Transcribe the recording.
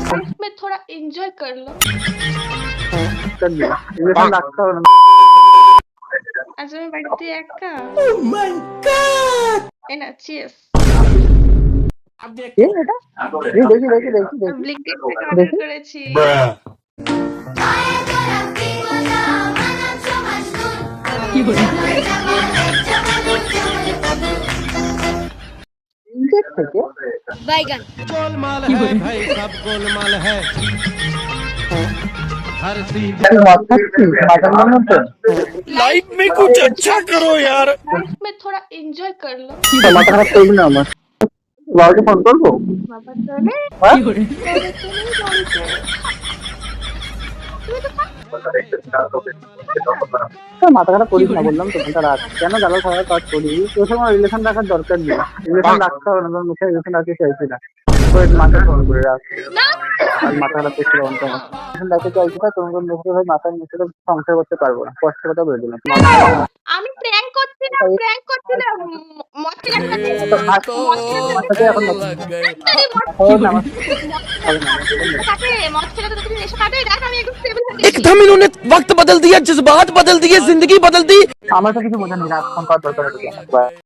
Life में थोड़ा enjoy कर लो। कर लिया रिलेशन रखता हो ना আজ আমি বাড়িতে একা। এই না চিয়ার্স। ये बेटा ये देखी देखी देखी देखी ব্লিঙ্কিট থেকে অর্ডার देखी করেছি। इंजेक्ट থেকে बैगन गोलमाल है भाई सब गोलमाल है हर सीजन अरे व्हाट्सएप की माता बनो तो लाइफ में कुछ अच्छा करो यार লাইফ में थोड़ा एंजॉय कर लो। মাথা খারাপ করবি না আমার বাবাকে ফোন করবো বাবা চলে হ্যাঁ বাবা চলে বাড়িতে। তুমি তো থাক। মাথা খারাপ করিস না বললাম তো ফোনটা রাখ কেন জ্বালা খারাপ কাজ করি তোর সঙ্গে রিলেশন রাখার দরকার নেই রিলেশন রাখতে হবে না তোর মুখে রিলেশন রাখতে চাইছি না ওই মাথা ফোন করে রাখ না আর মাথা খারাপ করছিল অন্তত রিলেশন রাখতে চাইছি না তোমার মুখে ভাই মাথার মুখে সংসার করতে পারবো না কষ্ট কথা বলে দিলাম আমি প্র্যাঙ্ক করছি না প্র্যাঙ্ক করছি না মদ খেলে এখন মদ খেলে তো তুমি নেশা কাটে দেখ আমি একটু স্টেবল হয়ে एकदम इन्होंने वक्त बदल दिया जज्बात बदल दिए जिंदगी बदल दी আমার তো কিছু বোঝা নেই রাখ ফোন করার দরকার